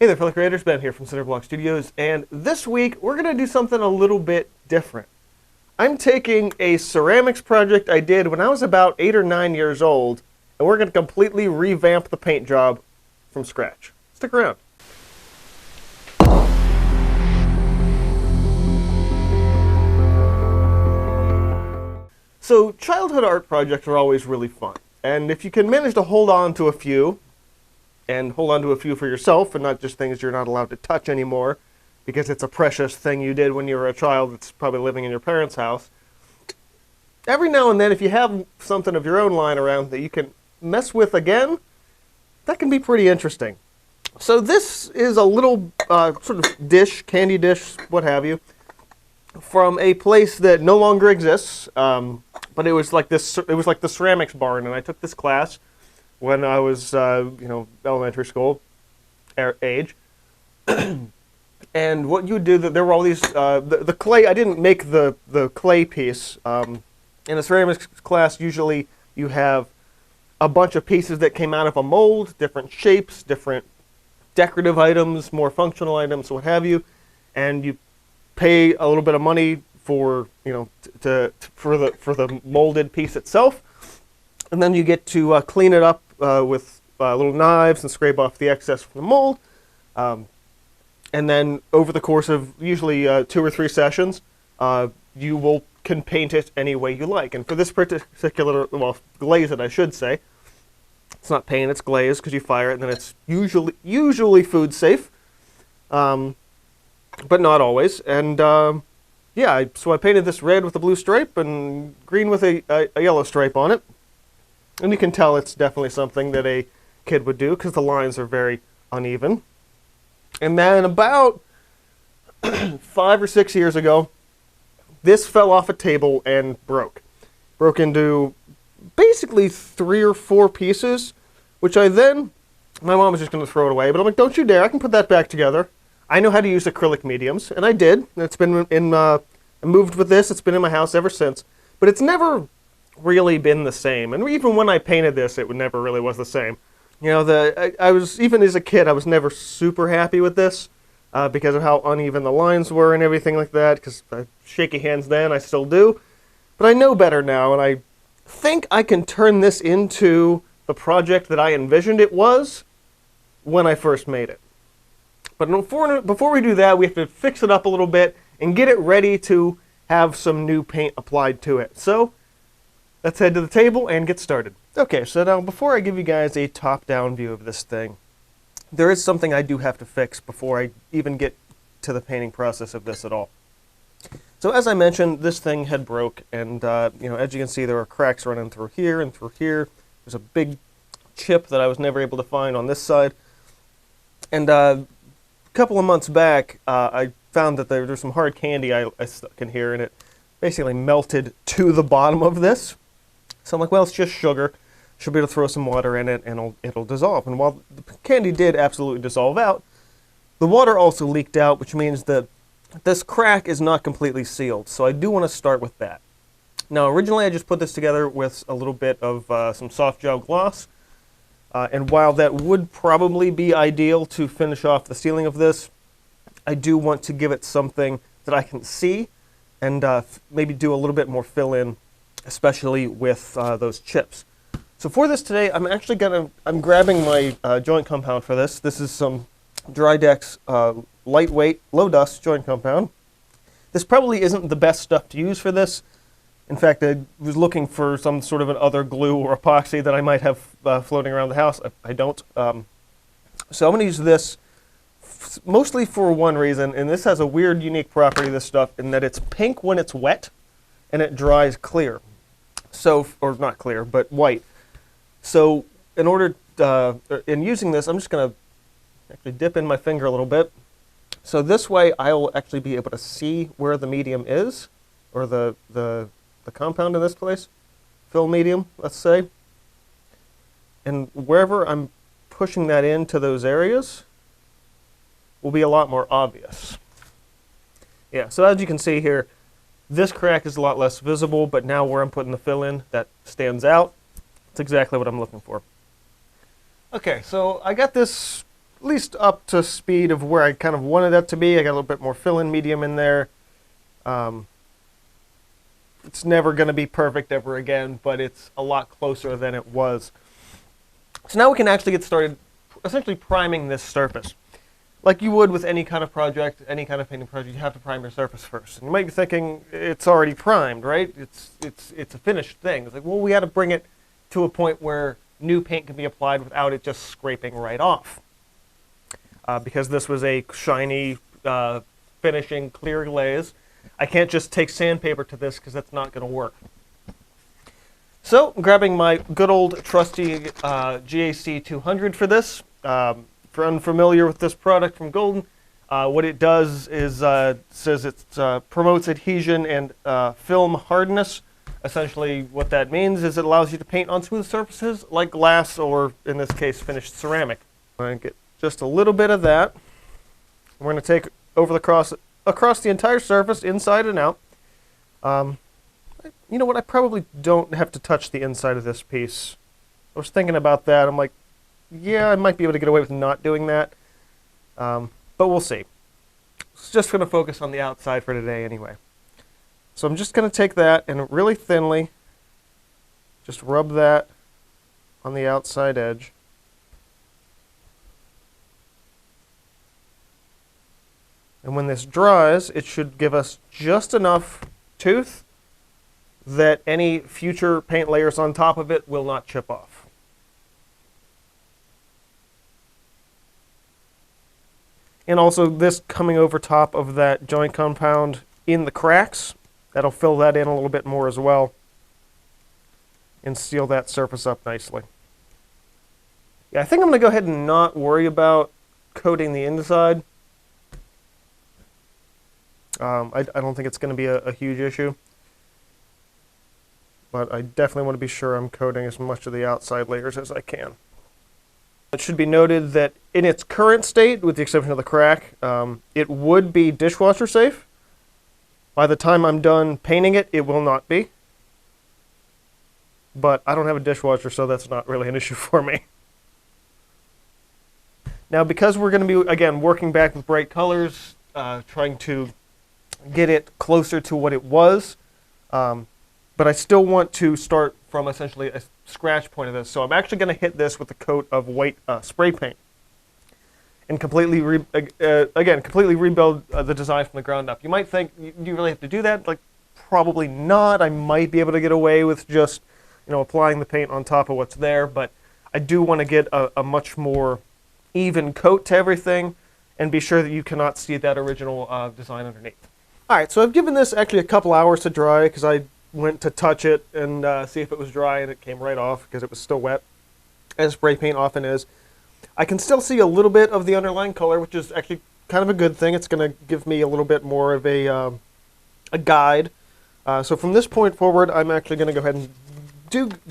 Hey there, fellow creators. Ben here from Cinder Studios, and this week we're going to do something a little bit different. I'm taking a ceramics project I did when I was about 8 or 9 years old, and we're going to completely revamp the paint job from scratch. Stick around. So childhood art projects are always really fun, and if you can manage to hold on to a few, and hold on to a few for yourself and not just things you're not allowed to touch anymore because it's a precious thing you did when you were a child that's probably living in your parents' house. Every now and then, if you have something of your own lying around that you can mess with again, that can be pretty interesting. So this is a little sort of dish, candy dish, what have you, from a place that no longer exists, but it was like this. It was like the ceramics barn, and I took this class when I was, elementary school age. And what you would do, there were all these, the clay, I didn't make the clay piece. In a ceramics class, usually you have a bunch of pieces that came out of a mold, different shapes, different decorative items, more functional items, what have you, and you pay a little bit of money for, for the molded piece itself, and then you get to clean it up with little knives and scrape off the excess from the mold. And then over the course of usually 2 or 3 sessions, you can paint it any way you like. And for this particular, glaze it, I should say. It's not paint, it's glaze, because you fire it, and then it's usually food safe, but not always. And so I painted this red with a blue stripe and green with a yellow stripe on it. And you can tell it's definitely something that a kid would do because the lines are very uneven. And then about 5 or 6 years ago, this fell off a table and broke. Broke into basically 3 or 4 pieces, which my mom was just going to throw it away. But I'm like, don't you dare, I can put that back together. I know how to use acrylic mediums, and I did. It's been I moved with this, it's been in my house ever since. But it's never really been the same, and even when I painted this, it never really was the same. I was, even as a kid, I was never super happy with this because of how uneven the lines were and everything like that, because I shaky hands then, I still do, but I know better now, and I think I can turn this into the project that I envisioned it was when I first made it. But before we do that, we have to fix it up a little bit and get it ready to have some new paint applied to it. So let's head to the table and get started. Okay, so now before I give you guys a top-down view of this thing, there is something I do have to fix before I even get to the painting process of this at all. So as I mentioned, this thing had broke, and as you can see, there are cracks running through here and through here. There's a big chip that I was never able to find on this side. And a couple of months back, I found that there was some hard candy I stuck in here, and it basically melted to the bottom of this. So I'm like, well, it's just sugar. Should be able to throw some water in it, and it'll dissolve. And while the candy did absolutely dissolve out, the water also leaked out, which means that this crack is not completely sealed. So I do want to start with that. Now, originally I just put this together with a little bit of some soft gel gloss. And while that would probably be ideal to finish off the sealing of this, I do want to give it something that I can see and maybe do a little bit more fill-in, especially with those chips. So for this today, I'm grabbing my joint compound for this. This is some Drydex lightweight, low dust joint compound. This probably isn't the best stuff to use for this. In fact, I was looking for some sort of an other glue or epoxy that I might have floating around the house. I don't. So I'm going to use this mostly for one reason, and this has a weird, unique property, this stuff, in that it's pink when it's wet, and it dries clear. So, or not clear, but white. So in using this, I'm just going to actually dip in my finger a little bit. So this way I will actually be able to see where the medium is, or the compound in this place, fill medium, let's say. And wherever I'm pushing that into those areas will be a lot more obvious. Yeah, so as you can see here, this crack is a lot less visible, but now where I'm putting the fill in, that stands out. That's exactly what I'm looking for. Okay, so I got this least up to speed of where I kind of wanted that to be. I got a little bit more fill-in medium in there. It's never going to be perfect ever again, but it's a lot closer than it was. So now we can actually get started essentially priming this surface. Like you would with any kind of project, any kind of painting project, you have to prime your surface first. And you might be thinking, it's already primed, right? It's a finished thing. It's like, well, we got to bring it to a point where new paint can be applied without it just scraping right off. Because this was a shiny, finishing, clear glaze, I can't just take sandpaper to this because that's not going to work. So, I'm grabbing my good old trusty GAC 200 for this. For unfamiliar with this product from Golden, what it does is says it promotes adhesion and film hardness. Essentially, what that means is it allows you to paint on smooth surfaces like glass or, in this case, finished ceramic. I'm going to get just a little bit of that. We're going to take over across the entire surface, inside and out. You know what? I probably don't have to touch the inside of this piece. I was thinking about that. I'm like, yeah, I might be able to get away with not doing that. But we'll see. It's just going to focus on the outside for today anyway. So I'm just going to take that and really thinly just rub that on the outside edge. And when this dries, it should give us just enough tooth that any future paint layers on top of it will not chip off. And also this coming over top of that joint compound in the cracks, that'll fill that in a little bit more as well and seal that surface up nicely. Yeah, I think I'm going to go ahead and not worry about coating the inside. I don't think it's going to be a huge issue. But I definitely want to be sure I'm coating as much of the outside layers as I can. It should be noted that in its current state, with the exception of the crack, it would be dishwasher safe. By the time I'm done painting it, it will not be. But I don't have a dishwasher, so that's not really an issue for me. Now, because we're going to be, again, working back with bright colors, trying to get it closer to what it was, but I still want to start from essentially a scratch point of this. So I'm actually going to hit this with a coat of white spray paint and completely rebuild the design from the ground up. You might think, do you really have to do that? Like, probably not. I might be able to get away with just, applying the paint on top of what's there, but I do want to get a much more even coat to everything and be sure that you cannot see that original design underneath. All right, so I've given this actually a couple hours to dry because I went to touch it and see if it was dry, and it came right off because it was still wet, as spray paint often is. I can still see a little bit of the underlying color, which is actually kind of a good thing. It's going to give me a little bit more of a guide. So from this point forward, I'm actually going to go ahead and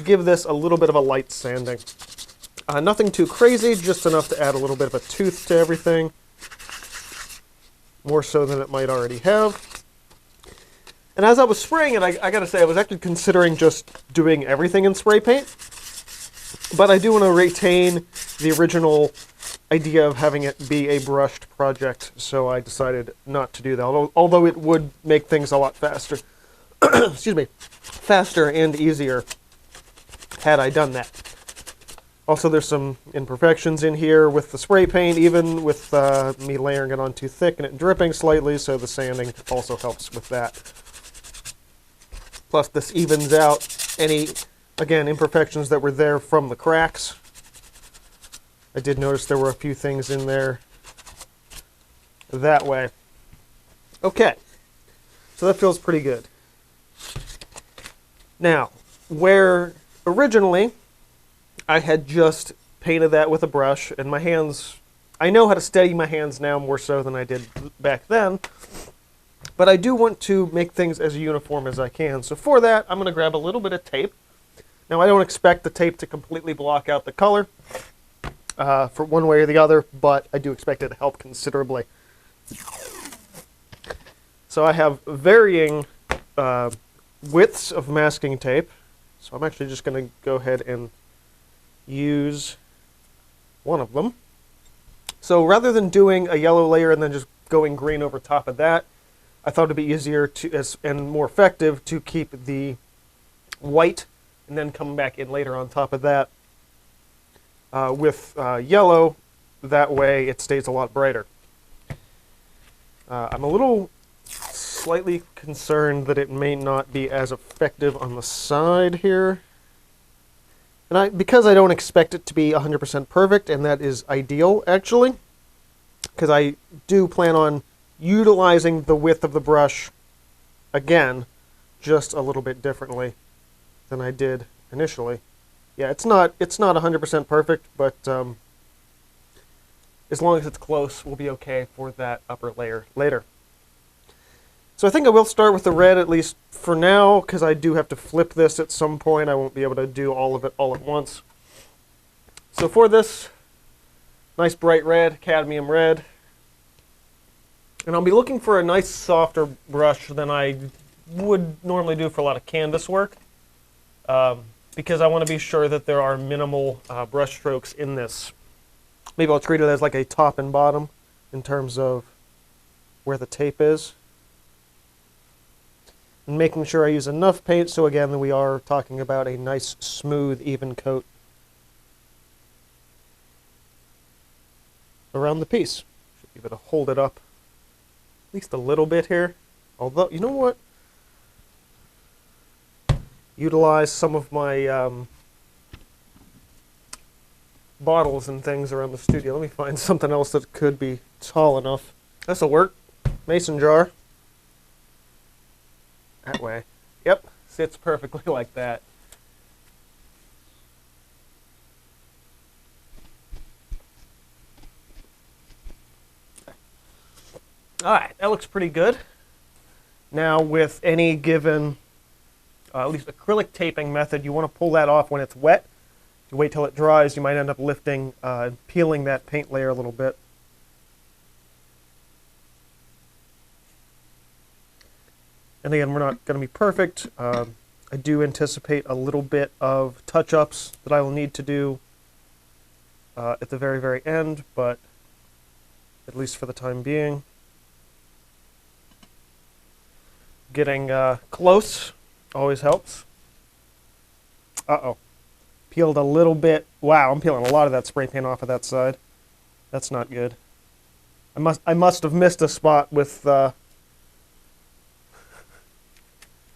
give this a little bit of a light sanding. Nothing too crazy, just enough to add a little bit of a tooth to everything. More so than it might already have. And as I was spraying it, I gotta say, I was actually considering just doing everything in spray paint. But I do want to retain the original idea of having it be a brushed project, so I decided not to do that. Although it would make things a lot faster. Excuse me. Faster and easier had I done that. Also, there's some imperfections in here with the spray paint, even with me layering it on too thick and it dripping slightly, so the sanding also helps with that. Plus, this evens out any, again, imperfections that were there from the cracks. I did notice there were a few things in there that way. Okay, so that feels pretty good. Now, where originally I had just painted that with a brush, and my hands, I know how to steady my hands now more so than I did back then, but I do want to make things as uniform as I can. So for that, I'm going to grab a little bit of tape. Now, I don't expect the tape to completely block out the color for one way or the other, but I do expect it to help considerably. So I have varying widths of masking tape, so I'm actually just going to go ahead and use one of them. So rather than doing a yellow layer and then just going green over top of that, I thought it'd be easier to and more effective to keep the white and then come back in later on top of that with yellow. That way it stays a lot brighter. I'm a little slightly concerned that it may not be as effective on the side here. And because I don't expect it to be 100% perfect, and that is ideal, actually, because I do plan on utilizing the width of the brush, again, just a little bit differently than I did initially. Yeah, it's not 100% perfect, but as long as it's close, we'll be okay for that upper layer later. So I think I will start with the red, at least for now, because I do have to flip this at some point. I won't be able to do all of it all at once. So for this, nice bright red, cadmium red. And I'll be looking for a nice softer brush than I would normally do for a lot of canvas work, because I want to be sure that there are minimal brush strokes in this. Maybe I'll treat it as like a top and bottom in terms of where the tape is. And making sure I use enough paint so again we are talking about a nice smooth even coat around the piece. Should be able to hold it up at least a little bit here. Although, you know what? Utilize some of my bottles and things around the studio. Let me find something else that could be tall enough. This'll work. Mason jar. That way. Yep, sits perfectly like that. Alright, that looks pretty good. Now with any given, at least acrylic taping method, you want to pull that off when it's wet. If you wait till it dries, you might end up lifting and peeling that paint layer a little bit. And again, we're not going to be perfect. I do anticipate a little bit of touch-ups that I will need to do at the very, very end, but at least for the time being. Getting close always helps. Uh-oh. Peeled a little bit. Wow, I'm peeling a lot of that spray paint off of that side. That's not good. I must have missed a spot with...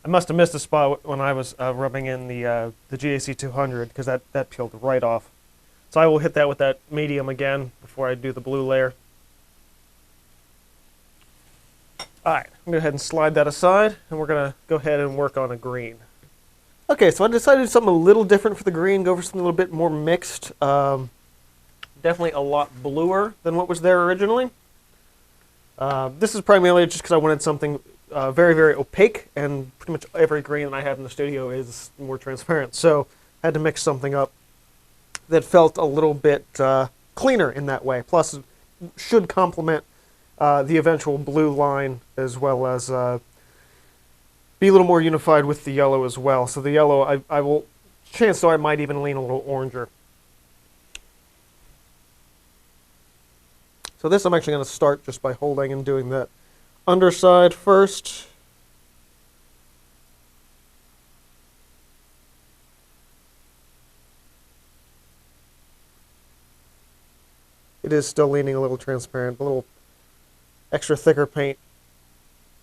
I must have missed a spot when I was rubbing in the GAC 200 because that peeled right off. So I will hit that with that medium again before I do the blue layer. Alright, I'm going to go ahead and slide that aside, and we're going to go ahead and work on a green. Okay, so I decided to do something a little different for the green, go for something a little bit more mixed. Definitely a lot bluer than what was there originally. This is primarily just because I wanted something very, very opaque, and pretty much every green that I have in the studio is more transparent. So I had to mix something up that felt a little bit cleaner in that way. Plus, it should complement the eventual blue line, as well as be a little more unified with the yellow as well. So the yellow, I will, chances are I might even lean a little oranger. So this I'm actually going to start just by holding and doing that underside first. It is still leaning a little transparent. A little extra thicker paint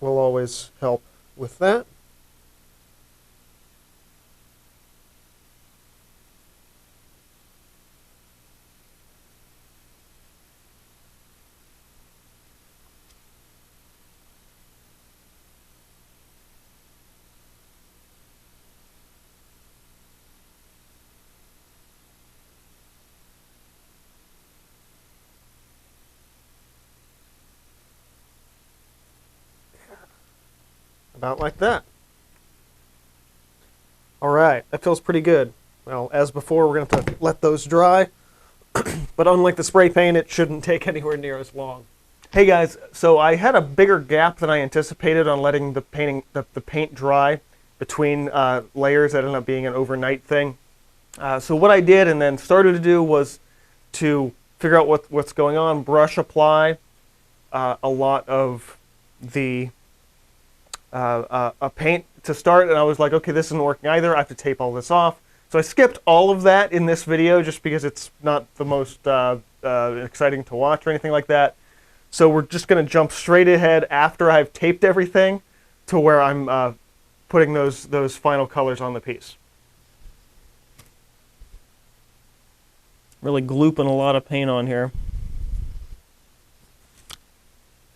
will always help with that. About like that. Alright, that feels pretty good. Well, as before, we're going to have to let those dry. But unlike the spray paint, it shouldn't take anywhere near as long. Hey guys, so I had a bigger gap than I anticipated on letting the paint dry between layers. That ended up being an overnight thing. So what I did and then started to do was to figure out what's going on, brush apply a lot of the paint to start, and I was like, okay, this isn't working either. I have to tape all this off. So I skipped all of that in this video just because it's not the most exciting to watch or anything like that. So we're just going to jump straight ahead after I've taped everything to where I'm putting those final colors on the piece. Really glooping a lot of paint on here.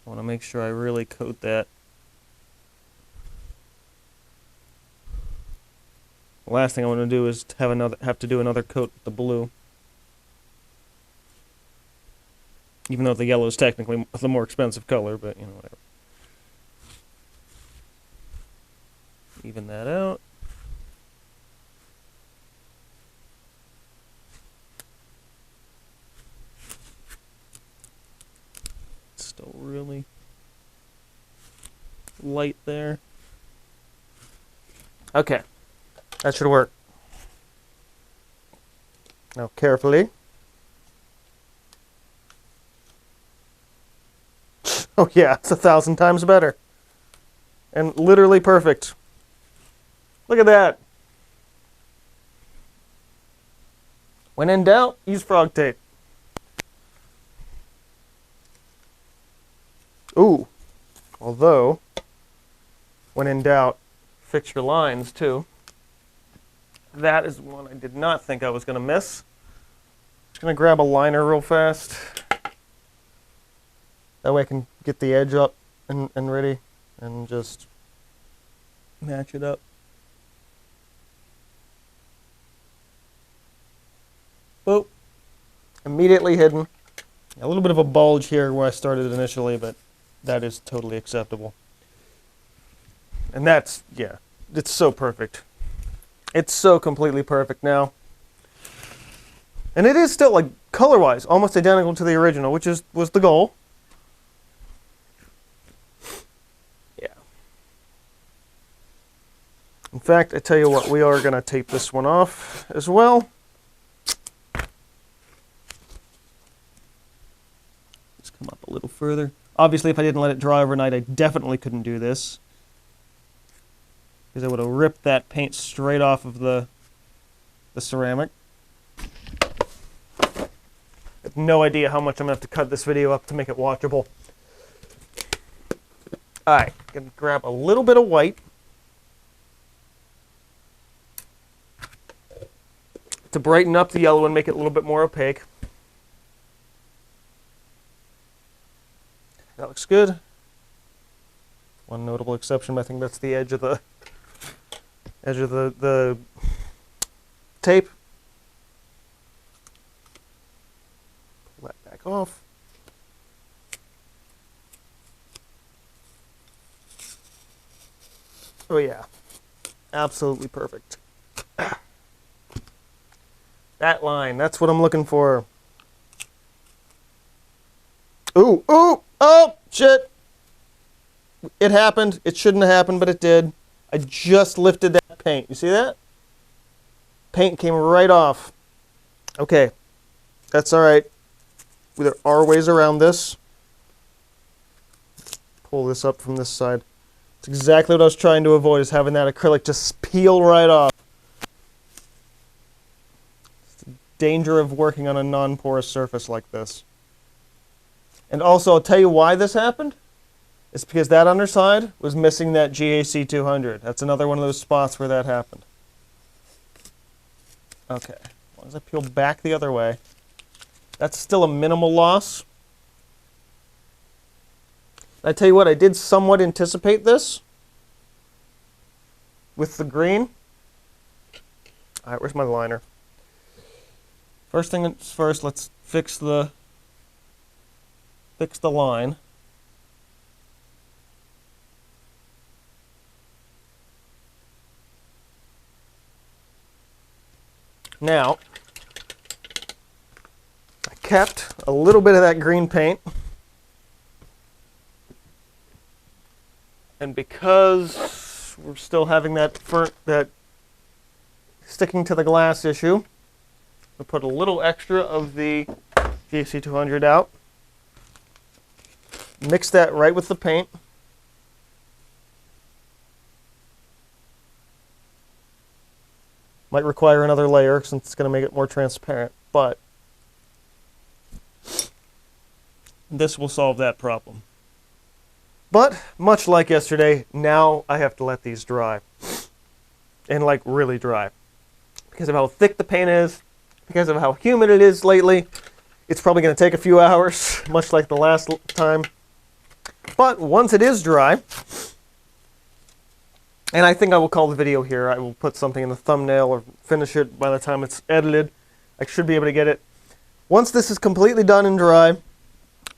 I want to make sure I really coat that. The last thing I want to do is have to do another coat with the blue. Even though the yellow is technically the more expensive color, but you know, whatever. Even that out. Still really light there. Okay. That should work. Now carefully. Oh yeah, it's 1,000 times better. And literally perfect. Look at that. When in doubt, use frog tape. Ooh. Although, when in doubt, fix your lines too. That is one I did not think I was going to miss. Just going to grab a liner real fast. That way I can get the edge up and ready and just match it up. Boop. Immediately hidden. A little bit of a bulge here where I started initially, but that is totally acceptable. And that's, yeah, it's so perfect. It's so completely perfect now. And it is still, like, color-wise, almost identical to the original, which was the goal. Yeah. In fact, I tell you what, we are going to tape this one off as well. Let's come up a little further. Obviously, if I didn't let it dry overnight, I definitely couldn't do this, because I would have ripped that paint straight off of the ceramic. I have no idea how much I'm going to have to cut this video up to make it watchable. Alright, going to grab a little bit of white to brighten up the yellow and make it a little bit more opaque. That looks good. One notable exception, but I think that's the edge of the tape. Pull that back off. Oh yeah, absolutely perfect. That line, that's what I'm looking for. Ooh, ooh, oh, shit. It happened. It shouldn't have happened, but it did. I just lifted that paint. You see that? Paint came right off. Okay, that's all right. There are ways around this. Pull this up from this side. It's exactly what I was trying to avoid, is having that acrylic just peel right off. It's the danger of working on a non-porous surface like this. And also, I'll tell you why this happened. It's because that underside was missing that GAC 200. That's another one of those spots where that happened. Okay, as long as I peel back the other way. That's still a minimal loss. I tell you what, I did somewhat anticipate this with the green. All right, where's my liner? First things first, let's fix the line. Now, I kept a little bit of that green paint, and because we're still having that sticking to the glass issue, we put a little extra of the GAC 200 out. Mix that right with the paint. Might require another layer since it's going to make it more transparent, but this will solve that problem. But, much like yesterday, now I have to let these dry. And, like, really dry. Because of how thick the paint is, because of how humid it is lately, it's probably going to take a few hours, much like the last time. But, once it is dry, and I think I will call the video here. I will put something in the thumbnail or finish it by the time it's edited. I should be able to get it. Once this is completely done and dry,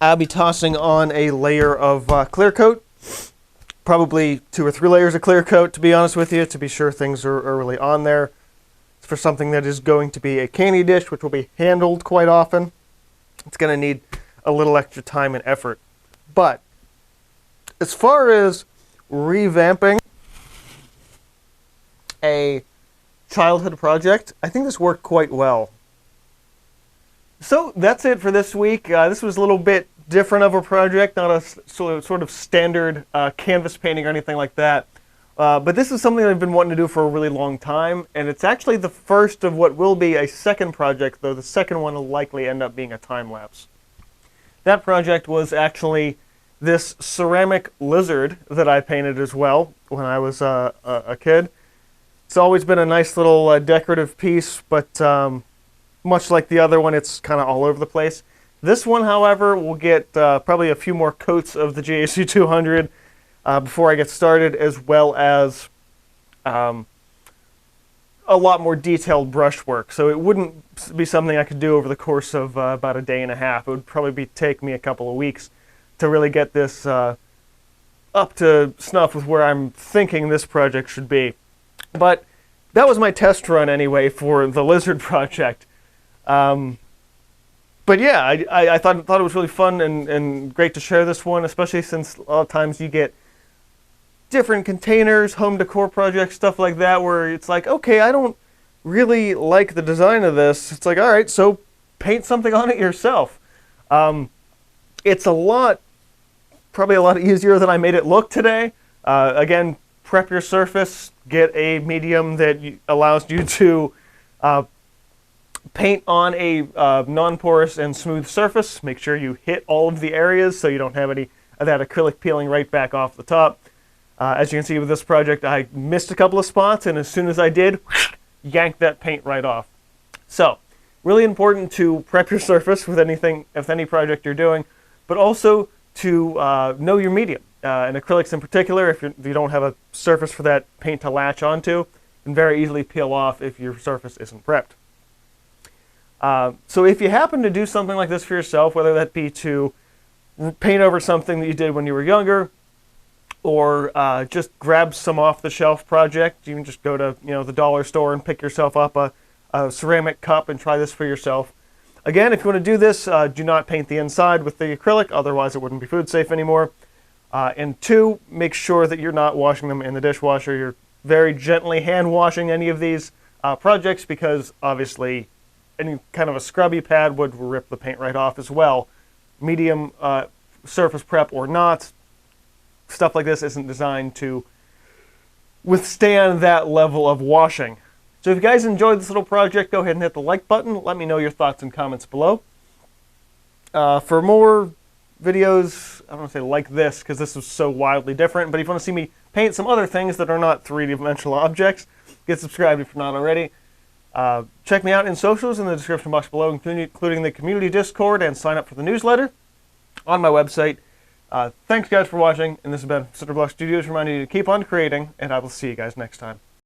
I'll be tossing on a layer of clear coat. Probably 2 or 3 layers of clear coat, to be honest with you, to be sure things are really on there. It's for something that is going to be a candy dish, which will be handled quite often. It's going to need a little extra time and effort. But as far as revamping a childhood project, I think this worked quite well. So that's it for this week. This was a little bit different of a project, not a sort of standard canvas painting or anything like that. But this is something that I've been wanting to do for a really long time, and it's actually the first of what will be a second project, though the second one will likely end up being a time-lapse. That project was actually this ceramic lizard that I painted as well when I was a kid. It's always been a nice little decorative piece, but much like the other one, it's kind of all over the place. This one, however, will get probably a few more coats of the GAC 200 before I get started, as well as a lot more detailed brushwork. So it wouldn't be something I could do over the course of about a day and a half. It would probably take me a couple of weeks to really get this up to snuff with where I'm thinking this project should be. But that was my test run anyway for the lizard project. But yeah, I thought it was really fun and great to share this one, especially since a lot of times you get different containers, home decor projects, stuff like that, where it's like, okay, I don't really like the design of this. It's like, all right, so paint something on it yourself. It's probably a lot easier than I made it look today. Again, prep your surface, get a medium that allows you to paint on a non-porous and smooth surface. Make sure you hit all of the areas so you don't have any of that acrylic peeling right back off the top. As you can see with this project, I missed a couple of spots, and as soon as I did, yanked that paint right off. So, really important to prep your surface with any project you're doing, but also to know your medium. And acrylics in particular, if you don't have a surface for that paint to latch onto, can very easily peel off if your surface isn't prepped. So if you happen to do something like this for yourself, whether that be to paint over something that you did when you were younger, or just grab some off-the-shelf project, you can just go to the dollar store and pick yourself up a ceramic cup and try this for yourself. Again, if you want to do this, do not paint the inside with the acrylic, otherwise it wouldn't be food safe anymore. And 2, make sure that you're not washing them in the dishwasher. You're very gently hand washing any of these projects, because obviously any kind of a scrubby pad would rip the paint right off as well. Medium surface prep or not, stuff like this isn't designed to withstand that level of washing. So if you guys enjoyed this little project, go ahead and hit the like button. Let me know your thoughts and comments below. For more videos, I don't want to say like this, because this is so wildly different, but if you want to see me paint some other things that are not three-dimensional objects, get subscribed if you're not already. Check me out in socials in the description box below, including the community Discord, and sign up for the newsletter on my website. Thanks guys for watching, and this has been Cinder Studios reminding you to keep on creating, and I will see you guys next time.